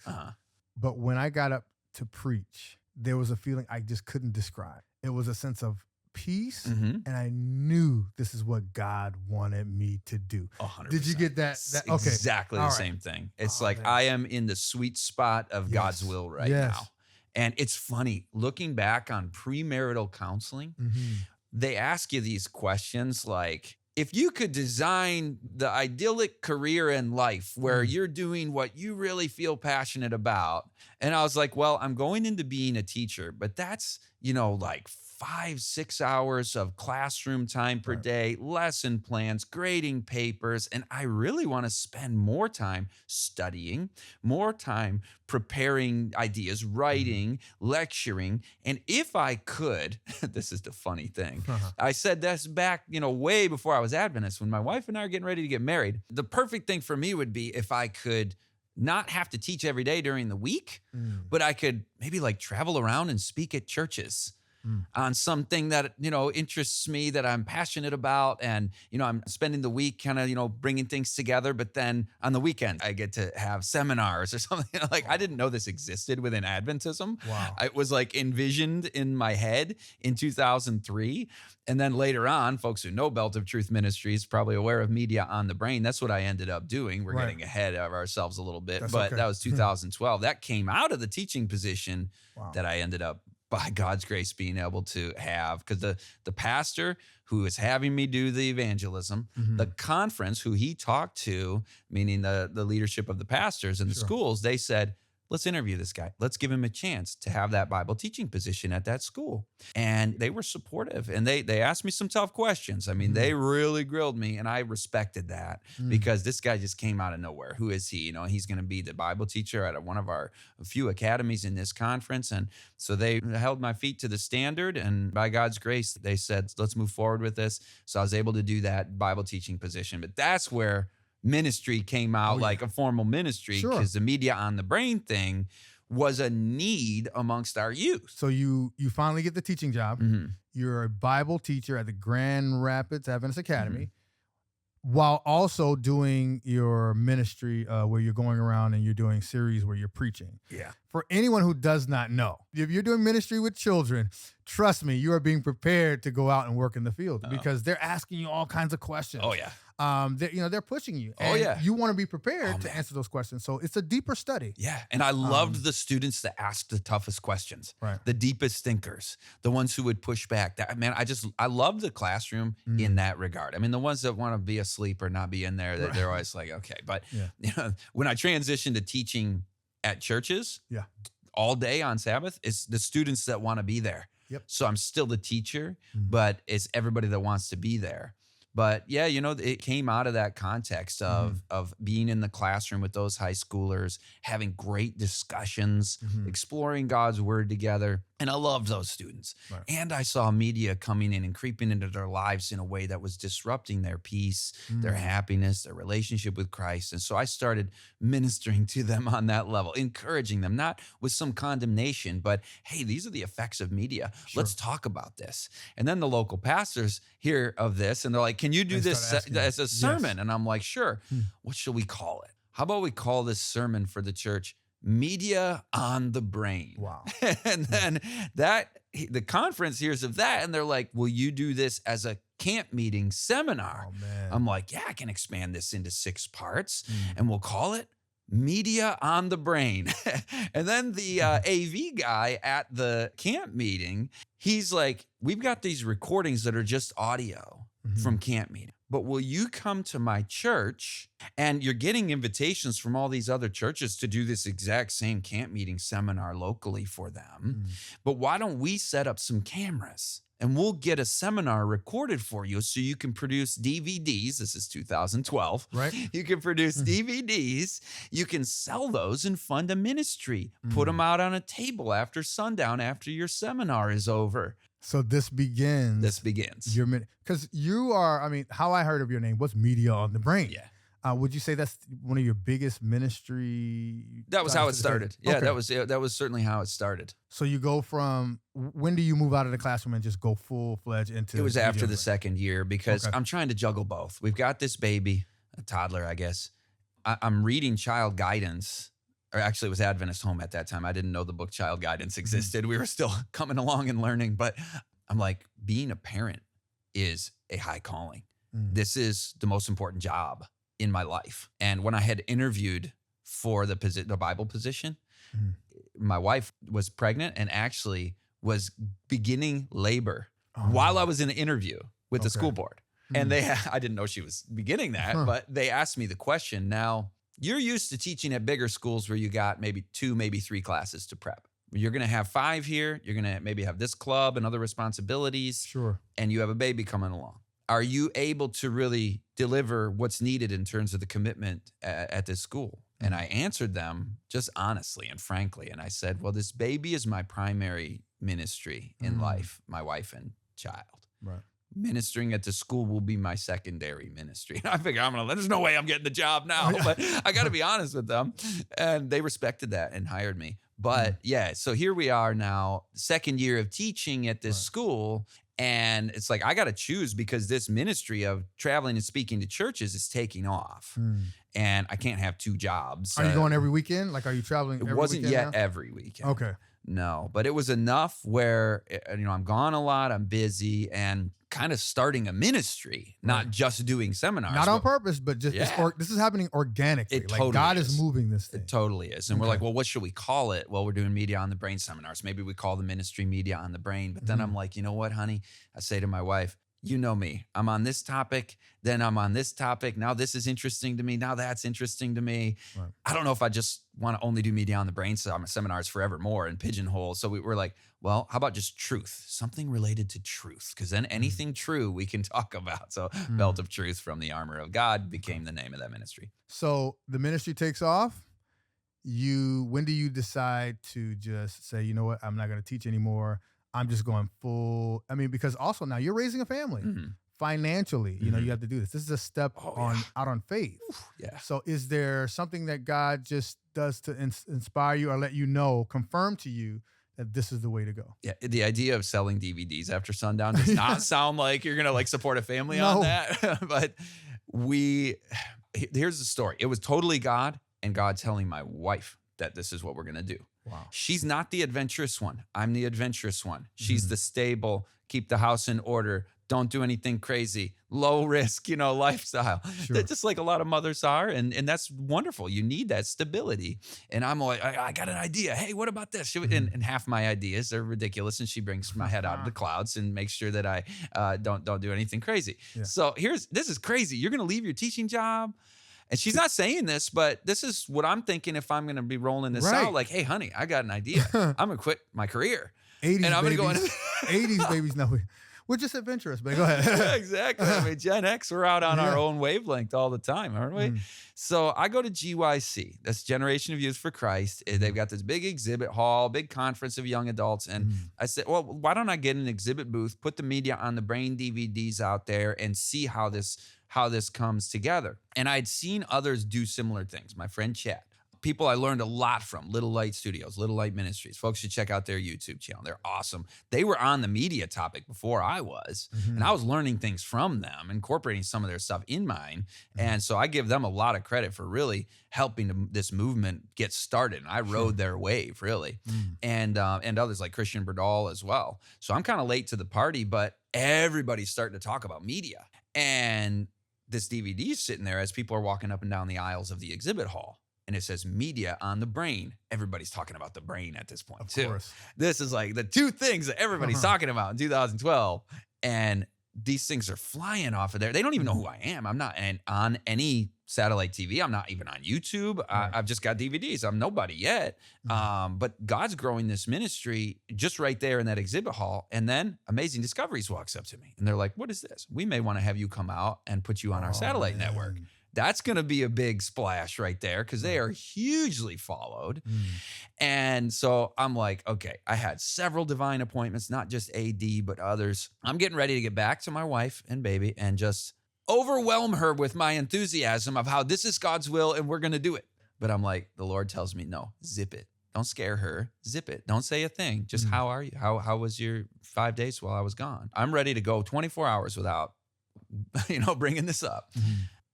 But when I got up to preach, there was a feeling I just couldn't describe. It was a sense of peace, and I knew this is what God wanted me to do. 100%. Did you get that? Okay. Exactly the All right. same thing. It's Oh, like, man. I am in the sweet spot of God's will right now. And it's funny, looking back on premarital counseling, they ask you these questions like, if you could design the idyllic career in life where you're doing what you really feel passionate about. And I was like, well, I'm going into being a teacher, but that's, like 5-6 hours of classroom time per day, lesson plans, grading papers. And I really want to spend more time studying, more time preparing ideas, writing, lecturing. And if I could, this is the funny thing. I said this back, way before I was Adventist, when my wife and I are getting ready to get married. The perfect thing for me would be if I could not have to teach every day during the week, but I could maybe like travel around and speak at churches on something that, interests me, that I'm passionate about. And, I'm spending the week kind of, bringing things together. But then on the weekend, I get to have seminars or something. Like, I didn't know this existed within Adventism. Wow. It was like envisioned in my head in 2003. And then later on, folks who know Belt of Truth Ministries, probably aware of Media on the Brain. That's what I ended up doing. We're getting ahead of ourselves a little bit, but that was 2012. That came out of the teaching position that I ended up, by God's grace, being able to have, because the pastor who is having me do the evangelism, the conference who he talked to, meaning the leadership of the pastors in the schools, they said, let's interview this guy. Let's give him a chance to have that Bible teaching position at that school. And they were supportive, and they asked me some tough questions. I mean, they really grilled me, and I respected that because this guy just came out of nowhere. Who is he? He's going to be the Bible teacher at one of our few academies in this conference. And so they held my feet to the standard, and by God's grace, they said, let's move forward with this. So I was able to do that Bible teaching position. But that's where ministry came out, like a formal ministry, because the Media on the Brain thing was a need amongst our youth. So you finally get the teaching job. You're a Bible teacher at the Grand Rapids Adventist Academy, while also doing your ministry where you're going around and you're doing series where you're preaching. Yeah. For anyone who does not know, if you're doing ministry with children, trust me, you are being prepared to go out and work in the field because they're asking you all kinds of questions. Oh, yeah. They're pushing you. Oh, yeah. You want to be prepared to answer those questions. So it's a deeper study. Yeah. And I loved the students that asked the toughest questions, the deepest thinkers, the ones who would push back. I love the classroom in that regard. I mean, the ones that want to be asleep or not be in there, they're always like, okay. But when I transitioned to teaching at churches all day on Sabbath, it's the students that want to be there. So I'm still the teacher, but it's everybody that wants to be there. But yeah, it came out of that context of being in the classroom with those high schoolers, having great discussions, exploring God's word together. And I loved those students. And I saw media coming in and creeping into their lives in a way that was disrupting their peace, their happiness, their relationship with Christ. And so I started ministering to them on that level, encouraging them, not with some condemnation, but hey, these are the effects of media. Let's talk about this. And then the local pastors hear of this and they're like, can you do this as a sermon? And I'm like, sure. What should we call it? How about we call this sermon for the church Media on the Brain? Wow. And then the conference hears of that and they're like, will you do this as a camp meeting seminar? Oh, man. I'm like, yeah, I can expand this into 6 parts and we'll call it media on the brain. And then the AV guy at the camp meeting, he's like, we've got these recordings that are just audio from camp meeting. But will you come to my church? And you're getting invitations from all these other churches to do this exact same camp meeting seminar locally for them. But why don't we set up some cameras and we'll get a seminar recorded for you so you can produce DVDs. This is 2012. Right. You can produce DVDs. You can sell those and fund a ministry. Put them out on a table after sundown after your seminar is over. So this begins. Because you are, I mean, how I heard of your name was Media on the Brain. Yeah. Would you say that's one of your biggest ministry? That was how it started. Yeah, Okay. that was certainly how it started. So you go from, when do you move out of the classroom and just go full-fledged into? It was Media after on the Brain? second year because I'm trying to juggle both. We've got this baby, a toddler, I guess. I'm reading child guidance. Or actually, it was Adventist home at that time. I didn't know the book Child Guidance existed. We were still coming along and learning. But I'm like, being a parent is a high calling. This is the most important job in my life. And when I had interviewed for the Bible position, my wife was pregnant and actually was beginning labor while I was in an interview with the school board. And I didn't know she was beginning that, but they asked me the question. Now, you're used to teaching at bigger schools where you got maybe 2, maybe 3 classes to prep. You're going to have 5 here. You're going to maybe have this club and other responsibilities. Sure. And you have a baby coming along. Are you able to really deliver what's needed in terms of the commitment at this school? And I answered them just honestly and frankly. And I said, well, this baby is my primary ministry in life, my wife and child. Right. Ministering at the school will be my secondary ministry. And I figure there's no way I'm getting the job now, but I got to be honest with them. And they respected that and hired me. But yeah, so here we are now, second year of teaching at this school. And it's like, I got to choose because this ministry of traveling and speaking to churches is taking off. And I can't have 2 jobs. Are you going every weekend? Like, are you traveling every weekend? It wasn't yet now? every weekend. Okay. No, but it was enough where, I'm gone a lot, I'm busy, and kind of starting a ministry, not just doing seminars. Not on purpose, but just this is happening organically. It like totally God is moving this thing. It totally is. And we're like, well, what should we call it? Well, we're doing Media on the Brain seminars. Maybe we call the ministry Media on the Brain. But then I'm like, you know what, honey? I say to my wife, you know me. I'm on this topic, then I'm on this topic. Now this is interesting to me. Now that's interesting to me. Right. I don't know if I just want to only do Media on the Brain seminars forevermore and pigeonhole. So we're like, well, how about just truth? Something related to truth. Because then anything true we can talk about. So Belt of Truth from the Armor of God became the name of that ministry. So the ministry takes off. When do you decide to just say, you know what, I'm not going to teach anymore. I'm just going full. I mean, because also now you're raising a family financially. You know, you have to do this. This is a step out on faith. Yeah. So is there something that God just does to inspire you or let you know, confirm to you that this is the way to go? Yeah. The idea of selling DVDs after sundown does not sound like you're going to support a family on that. But here's the story. It was totally God and God telling my wife that this is what we're going to do. Wow. She's not the adventurous one. I'm the adventurous one. She's the stable, keep the house in order, don't do anything crazy, low risk, lifestyle. Sure. That's just like a lot of mothers are. And that's wonderful. You need that stability. And I'm like, I got an idea. Hey, what about this? And half my ideas are ridiculous. And she brings my head out of the clouds and makes sure that I don't do anything crazy. Yeah. So this is crazy. You're going to leave your teaching job. And she's not saying this, but this is what I'm thinking if I'm going to be rolling this out. Like, hey, honey, I got an idea. I'm going to quit my career. 80s and I'm going to go in. 80s babies. No, we're just adventurous, but go ahead. Yeah, exactly. I mean, Gen X, we're out on our own wavelength all the time, aren't we? So I go to GYC. That's Generation of Youth for Christ. They've got this big exhibit hall, big conference of young adults. And I said, well, why don't I get an exhibit booth, put the Media on the Brain DVDs out there and see how this comes together. And I'd seen others do similar things. My friend Chad, people I learned a lot from, Little Light Studios, Little Light Ministries. Folks should check out their YouTube channel. They're awesome. They were on the media topic before I was, and I was learning things from them, incorporating some of their stuff in mine. And so I give them a lot of credit for really helping this movement get started. And I rode their wave, really. And others like Christian Berdal as well. So I'm kind of late to the party, but everybody's starting to talk about media. And this DVD is sitting there as people are walking up and down the aisles of the exhibit hall. and it says media on the brain. Everybody's talking about the brain at this point, too. course. This is like the two things that everybody's talking about in 2012. And these things are flying off of there. They don't even know who I am. I'm not on any satellite TV. I'm not even on YouTube. Right. I've just got DVDs. I'm nobody yet. But God's growing this ministry just right there in that exhibit hall. And then Amazing Discoveries walks up to me and they're like, what is this? We may want to have you come out and put you on our satellite network. That's going to be a big splash right there because they are hugely followed. And so I'm like, okay, I had several divine appointments, not just AD, but others. I'm getting ready to get back to my wife and baby and just overwhelm her with my enthusiasm of how this is God's will and we're going to do it. But I'm like, the Lord tells me, no, zip it. Don't scare her. Zip it. Don't say a thing. Just how are you? How was your 5 days while I was gone? I'm ready to go 24 hours without, bringing this up.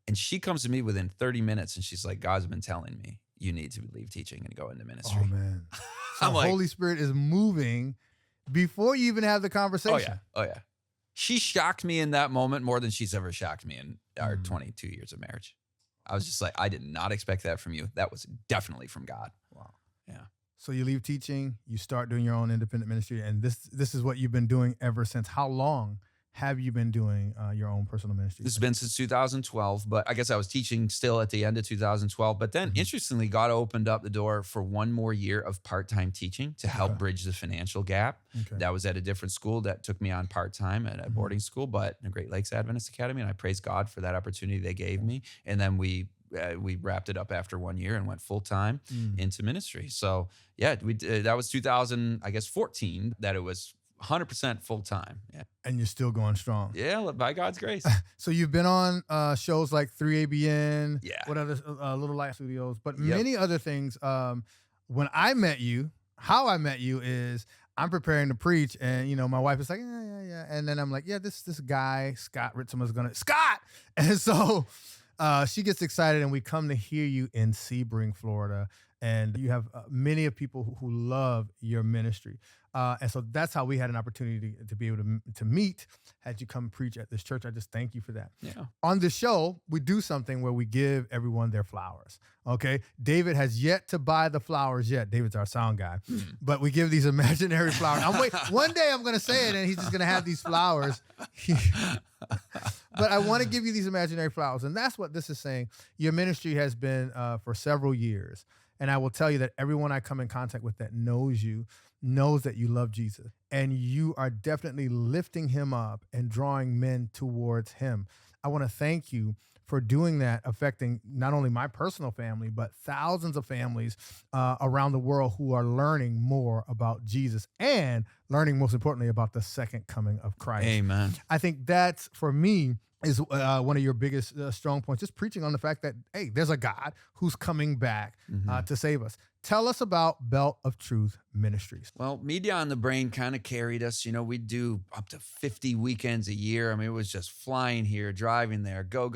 And she comes to me within 30 minutes and she's like, God's been telling me you need to leave teaching and go into ministry. Oh, man. So I'm like, Holy Spirit is moving before you even have the conversation. Oh, yeah. She shocked me in that moment more than she's ever shocked me in our 22 years of marriage. I was just like, I did not expect that from you. That was definitely from God. Wow. Yeah. So you leave teaching, you start doing your own independent ministry, and this is what you've been doing ever since. How long have you been doing your own personal ministry? This has been since 2012, but I guess I was teaching still at the end of 2012. But then, interestingly, God opened up the door for one more year of part-time teaching to help bridge the financial gap. That was at a different school that took me on part-time at a boarding school, but the Great Lakes Adventist Academy, and I praise God for that opportunity they gave me. And then we wrapped it up after 1 year and went full-time into ministry. So, yeah, that was 2014 that it was 100% full time. Yeah. And you're still going strong. Yeah, by God's grace. So you've been on shows like 3ABN, what other Little Light Studios, but many other things. When I met you, how I met you is I'm preparing to preach, and my wife is like, yeah, and then I'm like, yeah, this guy Scott Ritsema is gonna Scott, and so she gets excited, and we come to hear you in Sebring, Florida. And you have many of people who love your ministry. And so that's how we had an opportunity to be able to meet, had you come preach at this church. I just thank you for that. Yeah. On the show, we do something where we give everyone their flowers. Okay. David has yet to buy the flowers yet. David's our sound guy. But we give these imaginary flowers. One day I'm going to say it and he's just going to have these flowers. But I want to give you these imaginary flowers. And that's what this is saying. Your ministry has been for several years. And I will tell you that everyone I come in contact with that knows you knows that you love Jesus. And you are definitely lifting him up and drawing men towards him. I want to thank you for doing that, affecting not only my personal family, but thousands of families around the world who are learning more about Jesus and learning, most importantly, about the second coming of Christ. Amen. I think that's, for me, is one of your biggest strong points, just preaching on the fact that, hey, there's a God who's coming back to save us. Tell us about Belt of Truth Ministries. Well, Media on the Brain kind of carried us. We'd do up to 50 weekends a year. I mean, it was just flying here, driving there, go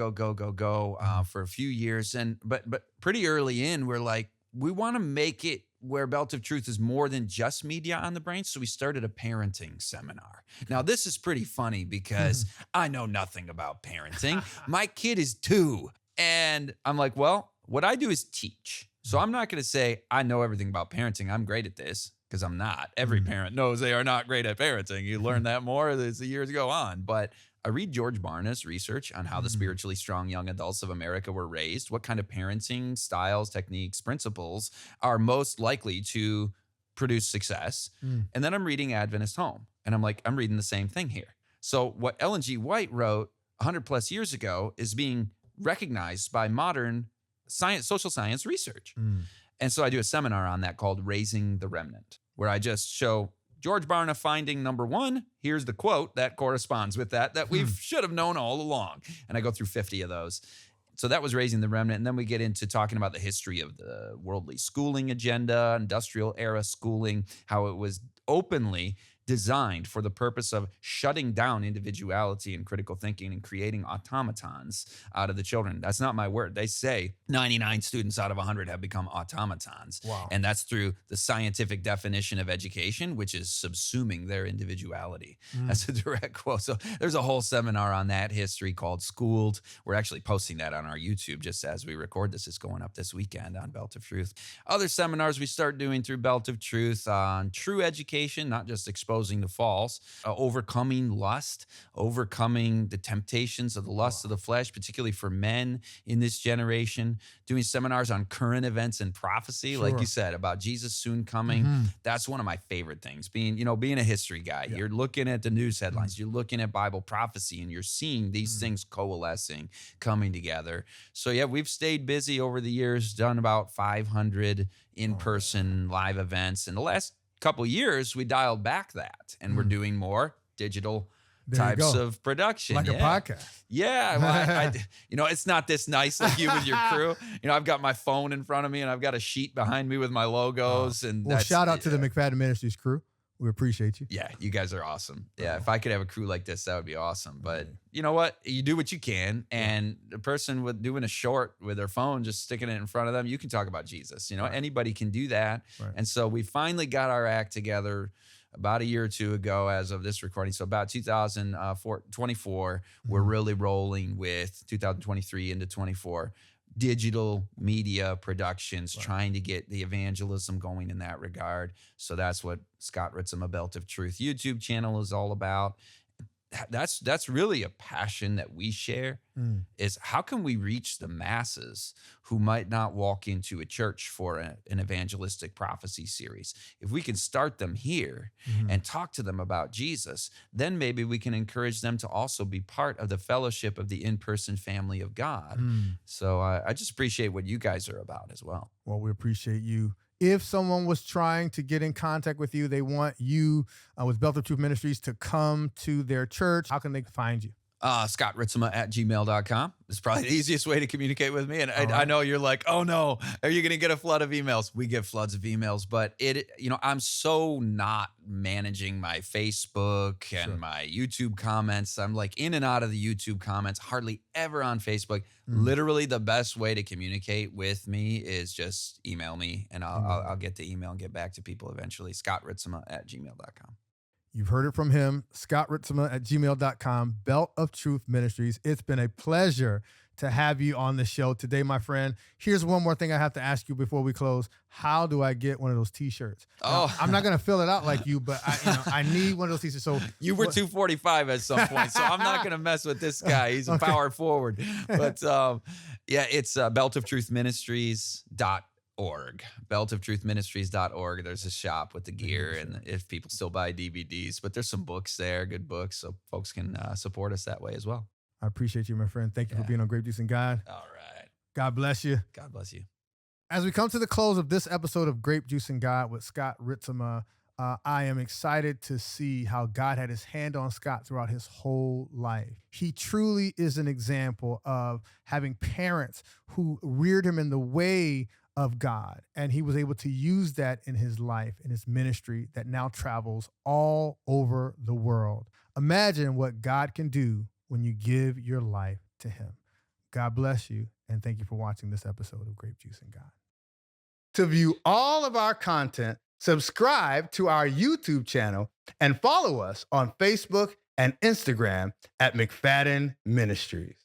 for a few years. But pretty early in, we're like, we want to make it where Belt of Truth is more than just Media on the Brain. So we started a parenting seminar. Now, this is pretty funny because I know nothing about parenting. My kid is 2. And I'm like, well, what I do is teach. So I'm not going to say I know everything about parenting. I'm great at this, because I'm not. Every parent knows they are not great at parenting. You learn that more as the years go on. But I read George Barna's research on how the spiritually strong young adults of America were raised, what kind of parenting styles, techniques, principles are most likely to produce success. And then I'm reading Adventist Home, and I'm like, I'm reading the same thing here. So what Ellen G. White wrote 100 plus years ago is being recognized by modern science, social science research. And so I do a seminar on that called Raising the Remnant, where I just show George Barna finding number 1. Here's the quote that corresponds with that we should have known all along. And I go through 50 of those. So that was Raising the Remnant. And then we get into talking about the history of the worldly schooling agenda, industrial era schooling, how it was openly designed for the purpose of shutting down individuality and critical thinking and creating automatons out of the children. That's not my word. They say 99 students out of 100 have become automatons. Wow. And that's through the scientific definition of education, which is subsuming their individuality. That's a direct quote. So there's a whole seminar on that history called Schooled. We're actually posting that on our YouTube just as we record this. It's going up this weekend on Belt of Truth. Other seminars we start doing through Belt of Truth on true education, not just exposing the false, overcoming lust, overcoming the temptations of the lust of the flesh, particularly for men in this generation, doing seminars on current events and prophecy, like you said, about Jesus soon coming. That's one of my favorite things, being a history guy. You're looking at the news headlines, you're looking at Bible prophecy, and you're seeing these things coalescing, coming together. So yeah, we've stayed busy over the years, done about 500 in-person live events. In the last couple of years, we dialed back that, and we're doing more digital types of production. Like a podcast. Yeah. Well, it's not this nice like you with your crew. I've got my phone in front of me, and I've got a sheet behind me with my logos. And well, shout out to the McFadden Ministries crew. We appreciate you. Yeah, you guys are awesome. Yeah, if I could have a crew like this, that would be awesome. But you know what? You do what you can. And the person doing a short with their phone, just sticking it in front of them, you can talk about Jesus. Anybody can do that. Right. And so we finally got our act together about a year or two ago as of this recording. So about 2024, we're really rolling with 2023 into 24. Digital media productions, trying to get the evangelism going in that regard. So that's what Scott Ritsema Belt of Truth YouTube channel is all about. That's really a passion that we share, is how can we reach the masses who might not walk into a church for an evangelistic prophecy series? If we can start them here and talk to them about Jesus, then maybe we can encourage them to also be part of the fellowship of the in-person family of God. So I just appreciate what you guys are about as well. Well, we appreciate you. If someone was trying to get in contact with you, they want you with Belt of Truth Ministries to come to their church, how can they find you? ScottRitsema@gmail.com. It's probably the easiest way to communicate with me. And I know you're like, oh no, are you going to get a flood of emails? We get floods of emails, but I'm so not managing my Facebook and my YouTube comments. I'm like in and out of the YouTube comments, hardly ever on Facebook. Literally the best way to communicate with me is just email me, and I'll get the email and get back to people eventually. ScottRitsema@gmail.com. You've heard it from him, ScottRitsema@gmail.com, Belt of Truth Ministries. It's been a pleasure to have you on the show today, my friend. Here's one more thing I have to ask you before we close. How do I get one of those T-shirts? Now, I'm not going to fill it out like you, but I need one of those T-shirts. So you were 245 at some point, so I'm not going to mess with this guy. He's a power forward. But it's beltoftruthministries.org. beltoftruthministries.org. There's a shop with the gear, and if people still buy DVDs, but there's some books there, good books, so folks can support us that way as well. I appreciate you, my friend. Thank you for being on Grape Juice and God. All right. God bless you. God bless you. As we come to the close of this episode of Grape Juice and God with Scott Ritsema, I am excited to see how God had his hand on Scott throughout his whole life. He truly is an example of having parents who reared him in the way of God, and he was able to use that in his life, in his ministry that now travels all over the world. Imagine what God can do when you give your life to him. God bless you, and thank you for watching this episode of Grape Juice and God. To view all of our content, subscribe to our YouTube channel and follow us on Facebook and Instagram at McFadden Ministries.